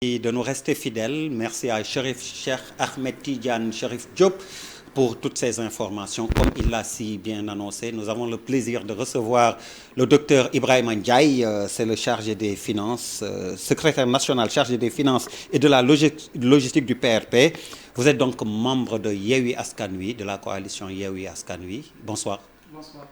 De nous rester fidèles. Merci à Cherif Cheikh Ahmed Tidiane Cherif Diop pour toutes ces informations. Comme il l'a si bien annoncé, nous avons le plaisir de recevoir le docteur Ibrahima Ndiaye, c'est le chargé des finances, secrétaire national chargé des finances et de la logistique du PRP. Vous êtes donc membre de Yewwi Askan Wi, de la coalition Yewwi Askan Wi. Bonsoir. Bonsoir.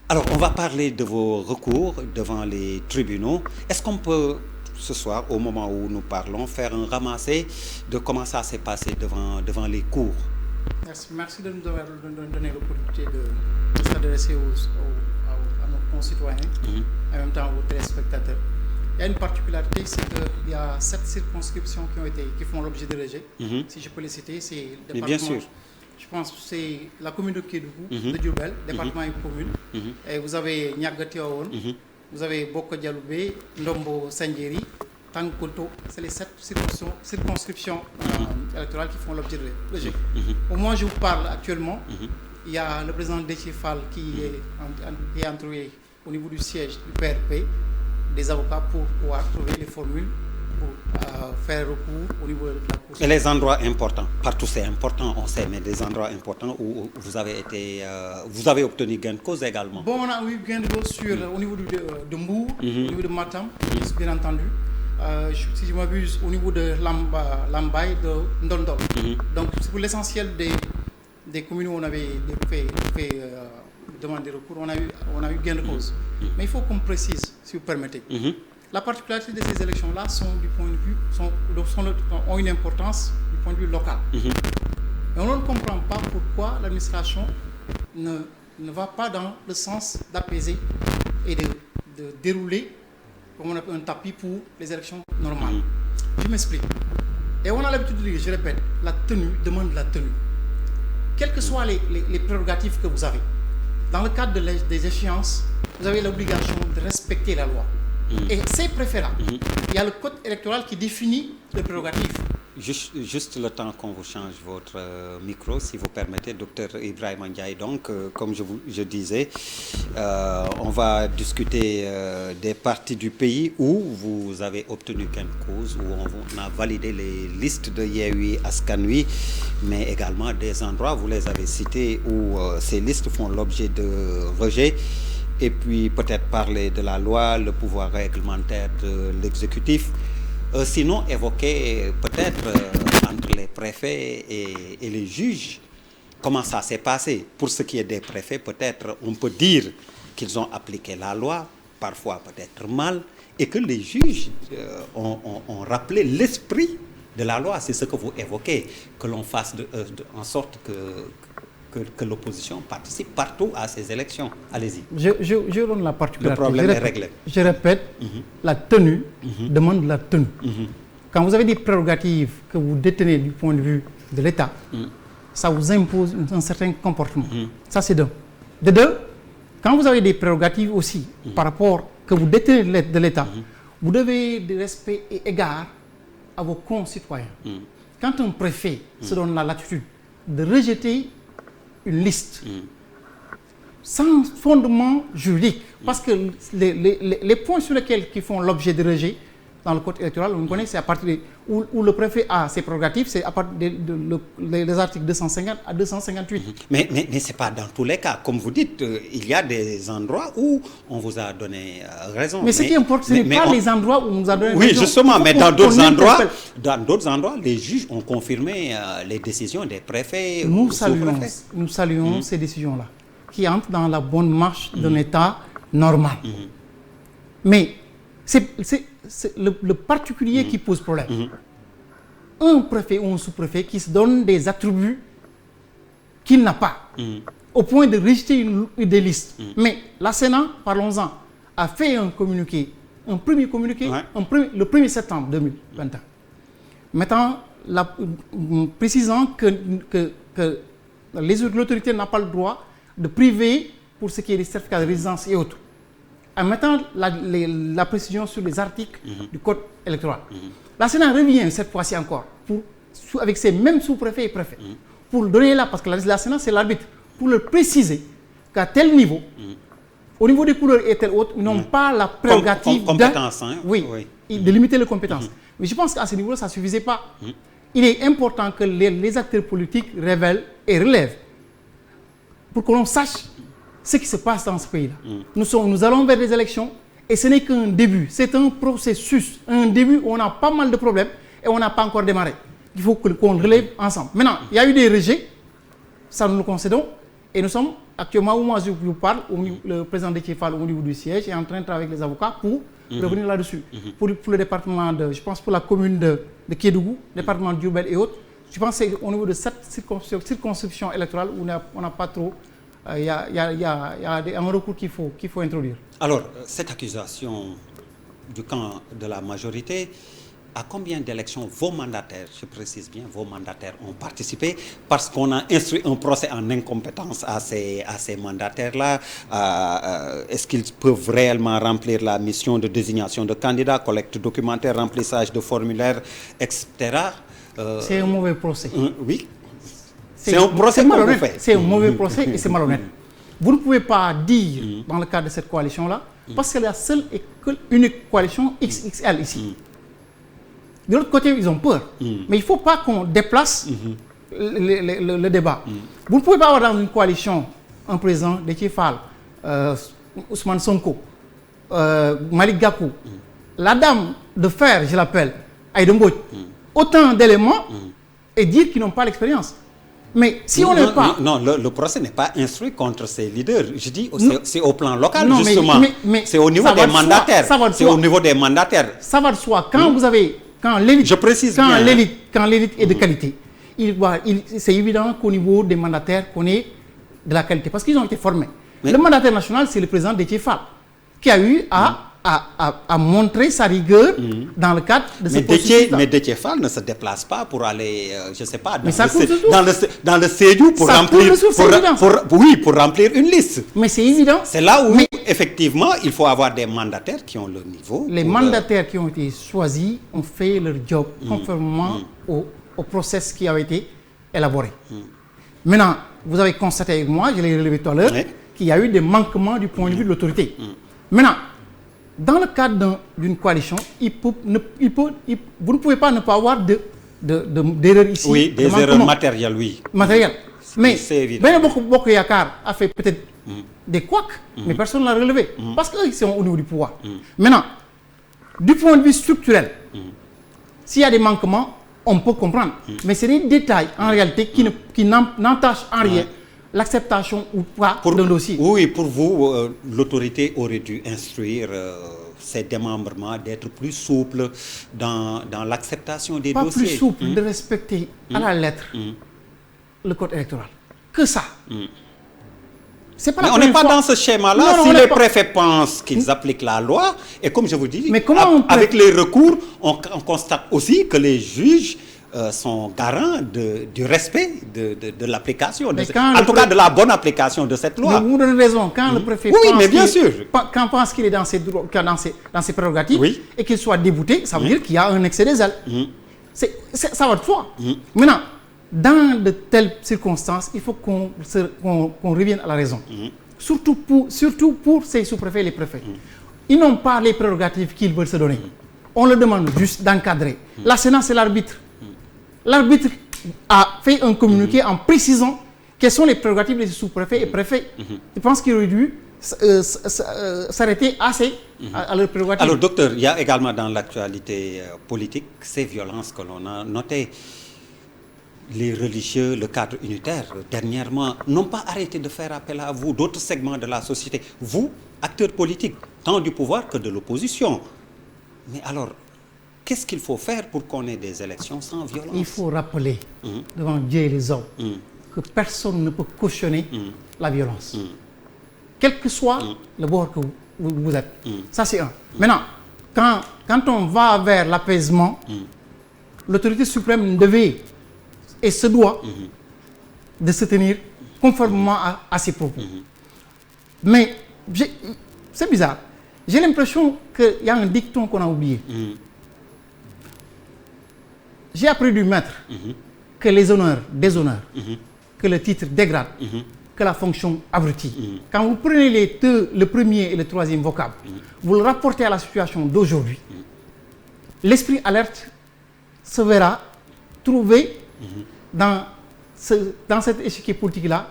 Alors, on va parler de vos recours devant les tribunaux. Est-ce qu'on peut, ce soir, au moment où nous parlons, faire un ramassé de comment ça s'est passé devant les cours? Merci de nous donner l'opportunité de s'adresser à nos concitoyens, en même temps aux téléspectateurs. Il y a une particularité, c'est qu'il y a 7 circonscriptions qui font l'objet de rejet. Si je peux les citer, c'est le département. Bien sûr. Je pense que c'est la commune de Kédougou, de Diourbel, département et commune. Et vous avez Niaga Tivaouane, vous avez Boko Dialoubé, Ndombo Sandiéry, Tankoto. C'est les 7 circonscriptions électorales qui font l'objet de rejet. Au moment où je vous parle actuellement, il y a le président Déthié Fall qui est entouré au niveau du siège du PRP, des avocats pour pouvoir trouver les formules pour faire recours au niveau de la Cour. Et les endroits importants, partout c'est important, on sait, mais des endroits importants où vous avez obtenu gain de cause également. Bon, on a eu gain de cause au niveau de Mbou, au niveau de Matam, bien entendu. Si je m'abuse, au niveau de Lambaye, de Ndondol. Donc, c'est pour l'essentiel des communes où on avait fait demande de recours, on a eu gain de cause. Mais il faut qu'on précise, si vous permettez. La particularité de ces élections-là ont une importance du point de vue local. Et on ne comprend pas pourquoi l'administration ne va pas dans le sens d'apaiser et de dérouler comme on appelle un tapis pour les élections normales. Je m'explique. Et on a l'habitude de dire, je répète, la tenue demande la tenue. Quelles que soient les prérogatives que vous avez, dans le cadre des échéances, vous avez l'obligation de respecter la loi. Et ces préfets-là, il y a le code électoral qui définit les prérogatives. Juste le temps qu'on vous change votre micro, si vous permettez, docteur Ibrahima Ndiaye. Donc, comme je disais, on va discuter des parties du pays où vous avez obtenu gain de cause, où on a validé les listes de Yewwi Askan Wi, mais également des endroits, vous les avez cités, où ces listes font l'objet de rejet. Et puis peut-être parler de la loi, le pouvoir réglementaire de l'exécutif. Sinon, évoquer peut-être entre les préfets et les juges, comment ça s'est passé. Pour ce qui est des préfets, peut-être on peut dire qu'ils ont appliqué la loi, parfois peut-être mal, et que les juges ont rappelé l'esprit de la loi. C'est ce que vous évoquez, que l'on fasse en sorte que l'opposition participe partout à ces élections. Allez-y. Je donne la particularité. Le problème est réglé. Je répète, la tenue demande la tenue. Quand vous avez des prérogatives que vous détenez du point de vue de l'État, ça vous impose un certain comportement. Ça, c'est d'un. De deux, quand vous avez des prérogatives aussi par rapport que vous détenez de l'État, vous devez de respect et égard à vos concitoyens. Quand un préfet se donne la latitude de rejeter une liste sans fondement juridique, parce que les points sur lesquels qui font l'objet de rejet dans le code électoral, on connaît, c'est à partir où le préfet a ses prérogatives, c'est à partir des articles 250 à 258. Mais ce n'est pas dans tous les cas. Comme vous dites, il y a des endroits où on vous a donné raison. Mais ce qui importe, ce n'est pas les endroits où on nous a donné raison. Oui, justement, mais dans d'autres endroits, les juges ont confirmé les décisions des préfets. Nous saluons ces décisions-là, qui entrent dans la bonne marche d'un État normal. Mais c'est le particulier qui pose problème. Un préfet ou un sous-préfet qui se donne des attributs qu'il n'a pas, au point de rejeter des listes. Mais la Sénat, parlons-en, a fait un premier communiqué, le 1er septembre 2021, précisant que l'autorité n'a pas le droit de priver pour ce qui est des certificats de résidence et autres. En mettant la précision sur les articles du code électoral. La Sénat revient cette fois-ci encore, avec ces mêmes sous-préfets et préfets, pour le donner là, parce que la Sénat c'est l'arbitre, pour le préciser qu'à tel niveau, au niveau des couleurs et tel autre, ils n'ont pas la prérogative compétence, oui, de limiter les compétences. Mais je pense qu'à ce niveau-là, ça ne suffisait pas. Il est important que les acteurs politiques révèlent et relèvent pour que l'on sache ce qui se passe dans ce pays-là. Nous allons vers des élections et ce n'est qu'un début. C'est un processus, un début où on a pas mal de problèmes et on n'a pas encore démarré. Il faut qu'on relève ensemble. Maintenant, il y a eu des rejets, ça nous le concédons, et nous sommes actuellement, où moi je vous parle, le président de Fall au niveau du siège est en train de travailler avec les avocats pour revenir là-dessus. Pour le département je pense pour la commune de Kédougou, département de Diourbel et autres, je pense que c'est au niveau de cette circonscription électorale où on n'a pas trop, il y a un recours qu'il faut introduire. Alors, cette accusation du camp de la majorité, à combien d'élections vos mandataires, je précise bien, vos mandataires ont participé parce qu'on a instruit un procès en incompétence à ces mandataires-là. Est-ce qu'ils peuvent réellement remplir la mission de désignation de candidats, collecte documentaire, remplissage de formulaires, etc. C'est un mauvais procès. Oui. C'est un procès qu'on vous fait. C'est un mauvais procès et c'est malhonnête. Vous ne pouvez pas dire, dans le cadre de cette coalition-là, parce que c'est la seule et unique coalition XXL ici. De l'autre côté, ils ont peur. Mais il ne faut pas qu'on déplace le débat. Vous ne pouvez pas avoir dans une coalition un président, Déthié Fall, Ousmane Sonko, Malick Gakou, la dame de fer, je l'appelle, Aïda Mbodj, autant d'éléments et dire qu'ils n'ont pas l'expérience. Mais si on n'est pas... Non, le procès n'est pas instruit contre ces leaders. Je dis, c'est au plan local, non, justement. Mais c'est au niveau des mandataires. C'est au niveau des mandataires. Ça va de soi. Quand vous avez... Quand l'élite est de qualité, c'est évident qu'au niveau des mandataires, qu'on est de la qualité. Parce qu'ils ont été formés. Mais le mandataire national, c'est le président Déthié Fall, qui a eu à montrer sa rigueur dans le cadre de ce processus. Mais Déthié Fall ne se déplace pas pour aller, je ne sais pas, dans le Sédhiou pour remplir une liste. Mais c'est évident. C'est là où, effectivement, il faut avoir des mandataires qui ont le niveau. Les mandataires qui ont été choisis ont fait leur job conformément au process qui a été élaboré. Maintenant, vous avez constaté avec moi, je l'ai relevé tout à l'heure, qu'il y a eu des manquements du point de vue de l'autorité. Maintenant, dans le cadre d'une coalition, vous ne pouvez pas ne pas avoir d'erreurs ici. Oui, des erreurs matérielles, oui. Matérielles. Mais Benno Bokk Yakaar a fait peut-être des couacs, mais personne ne l'a relevé. Parce qu'eux, ils sont au niveau du pouvoir. Maintenant, du point de vue structurel, s'il y a des manquements, on peut comprendre. Mais c'est des détails, en réalité, qui n'entachent en rien l'acceptation ou pas d'un dossier. Oui, pour vous, l'autorité aurait dû instruire ses démembrements d'être plus souples dans l'acceptation des dossiers. Pas plus souple, de respecter à la lettre le code électoral. Que ça. Mais on n'est pas dans ce schéma-là. Si les préfets pensent qu'ils appliquent la loi, et comme je vous dis, avec les recours, on constate aussi que les juges sont garants du respect de l'application, en tout cas de la bonne application de cette loi. Mais vous avez raison, quand le préfet pense qu'il est dans ses prérogatives et qu'il soit débouté, ça veut dire qu'il y a un excès des ailes. Ça va de soi. Maintenant, dans de telles circonstances, il faut qu'on revienne à la raison. Surtout pour ces sous-préfets et les préfets. Ils n'ont pas les prérogatives qu'ils veulent se donner. On leur demande juste d'encadrer. La Sénat, c'est l'arbitre. L'arbitre a fait un communiqué en précisant quelles sont les prérogatives des sous-préfets et préfets. Je pense qu'il aurait dû s'arrêter assez à leurs prérogatives. Alors, docteur, il y a également dans l'actualité politique ces violences que l'on a notées. Les religieux, le cadre unitaire, dernièrement, n'ont pas arrêté de faire appel à vous, d'autres segments de la société. Vous, acteurs politiques, tant du pouvoir que de l'opposition. Mais alors, qu'est-ce qu'il faut faire pour qu'on ait des élections sans violence? Il faut rappeler devant Dieu et les hommes que personne ne peut cautionner la violence. Quel que soit le bord que vous êtes. Ça, c'est un. Maintenant, quand on va vers l'apaisement, l'autorité suprême devait et se doit de se tenir conformément à ses propos. Mais c'est bizarre. J'ai l'impression qu'il y a un dicton qu'on a oublié. J'ai appris du maître que les honneurs déshonèrent, que le titre dégrade, que la fonction abrutie. Quand vous prenez le premier et le troisième vocable, vous le rapportez à la situation d'aujourd'hui, l'esprit alerte se verra trouver dans cet échiquier politique-là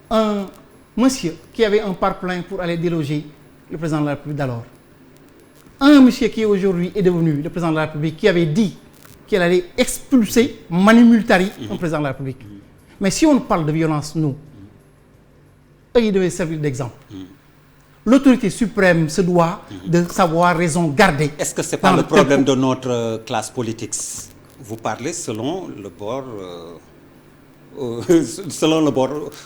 un monsieur qui avait un parapluie pour aller déloger le président de la République d'alors. Un monsieur qui aujourd'hui est devenu le président de la République, qui avait dit qu'il allait expulser manu militari un président de la République. Mais si on parle de violence, nous, eux, ils devaient servir d'exemple. L'autorité suprême se doit de savoir raison garder. Est-ce que ce n'est pas le problème de notre classe politique? Vous parlez selon le bord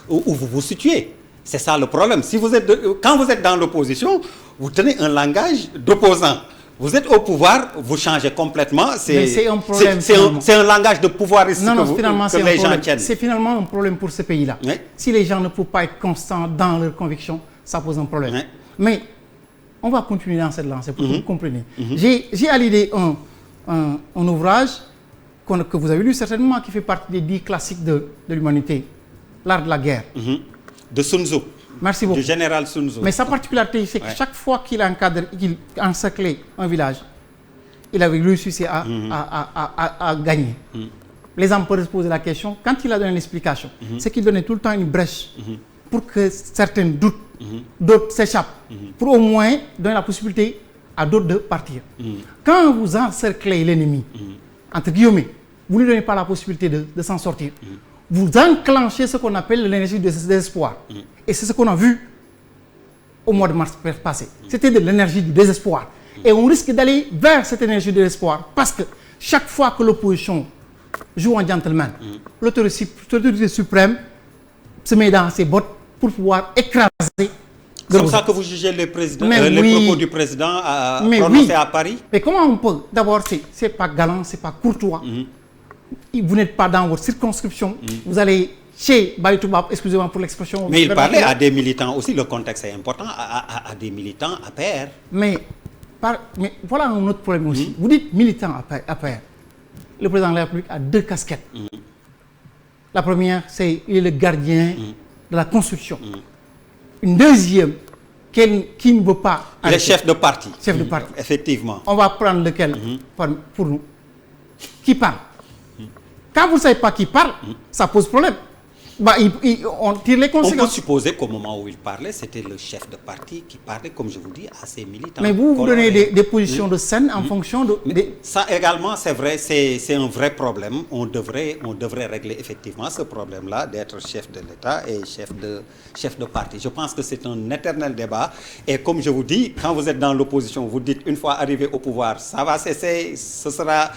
où vous vous situez. C'est ça le problème. Si vous êtes quand vous êtes dans l'opposition, vous tenez un langage d'opposant. Vous êtes au pouvoir, vous changez complètement. C'est un problème. C'est un langage de pouvoiriste que les gens tiennent. C'est finalement un problème pour ce pays-là. Oui. Si les gens ne peuvent pas être constants dans leurs convictions, ça pose un problème. Oui. Mais on va continuer dans cette lancée pour que vous compreniez. J'ai à l'idée un ouvrage que vous avez lu certainement, qui fait partie des 10 classiques de l'humanité, L'art de la guerre. De Sun Tzu. Merci beaucoup. Du général Sun Tzu. Mais sa particularité, c'est que chaque fois qu'il encerclait un village, il avait réussi à gagner. Les gens peuvent se poser la question, quand il a donné l'explication, c'est qu'il donnait tout le temps une brèche pour que certains doutent, d'autres s'échappent, pour au moins donner la possibilité à d'autres de partir. Quand vous encerclez l'ennemi, entre guillemets, vous ne lui donnez pas la possibilité de s'en sortir. Vous enclenchez ce qu'on appelle l'énergie de désespoir. Et c'est ce qu'on a vu au mois de mars passé. C'était de l'énergie du désespoir. Et on risque d'aller vers cette énergie de désespoir parce que chaque fois que l'opposition joue en gentleman, l'autorité suprême se met dans ses bottes pour pouvoir écraser. C'est comme ça que vous jugez les propos du président prononcés à Paris? Mais comment on peut? D'abord, c'est pas galant, c'est pas courtois. Vous n'êtes pas dans votre circonscription. Vous allez chez Baïtoubab, excusez-moi pour l'expression. Mais il parlait à des militants aussi, le contexte est important, à des militants à PR. Mais voilà un autre problème aussi. Vous dites militant à PR. Le président de la République a 2 casquettes. La première, c'est qu'il est le gardien de la Constitution. Une deuxième, qui ne veut pas... Il est chef de parti. Chef de parti. Effectivement. On va prendre lequel pour nous? Qui parle? Quand vous ne savez pas qui parle, ça pose problème. On tire les conséquences. On peut supposer qu'au moment où il parlait, c'était le chef de parti qui parlait, comme je vous dis, à ses militants. Mais vous donnez des positions de scène en fonction de... Ça également, c'est vrai, c'est un vrai problème. On devrait régler effectivement ce problème-là d'être chef de l'État et chef de parti. Je pense que c'est un éternel débat. Et comme je vous dis, quand vous êtes dans l'opposition, vous dites une fois arrivé au pouvoir, ça va cesser, ce sera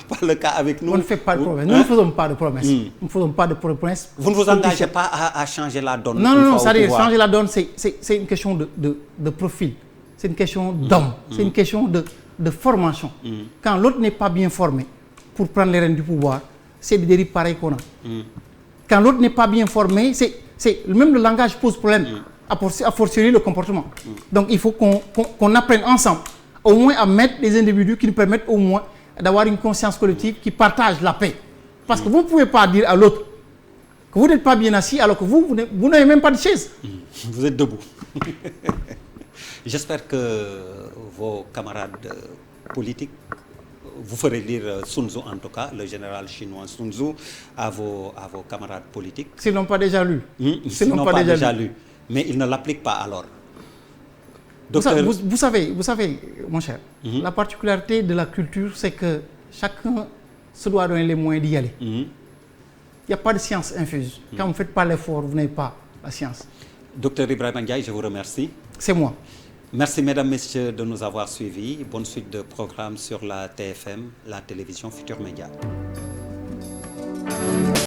pas le cas avec nous. On ne fait pas de promesses. Nous ne faisons pas de promesses. Nous ne faisons pas de promesses. Vous ne vous engagez pas à changer la donne? Non, c'est-à-dire changer la donne, c'est une question de profil, c'est une question d'homme, c'est une question de formation. Quand l'autre n'est pas bien formé pour prendre les rênes du pouvoir, c'est des dérives pareilles qu'on a. Quand l'autre n'est pas bien formé, même le langage pose problème, a fortiori le comportement. Donc il faut qu'on apprenne ensemble, au moins à mettre des individus qui nous permettent au moins d'avoir une conscience collective qui partage la paix. Parce que vous ne pouvez pas dire à l'autre que vous n'êtes pas bien assis alors que vous n'avez même pas de chaise. Vous êtes debout. J'espère que vos camarades politiques vous ferez lire Sun Tzu, en tout cas, le général chinois Sun Tzu, à vos camarades politiques. S'ils n'ont pas déjà lu. S'ils n'ont pas déjà lu. Mais ils ne l'appliquent pas alors. Docteur... Vous savez, mon cher, la particularité de la culture, c'est que chacun se doit donner les moyens d'y aller. Il n'y a pas de science infuse. Quand vous ne faites pas l'effort, vous n'avez pas la science. Docteur Ibrahima Ndiaye, je vous remercie. C'est moi. Merci, mesdames, messieurs, de nous avoir suivis. Bonne suite de programmes sur la TFM, la télévision Futur Média.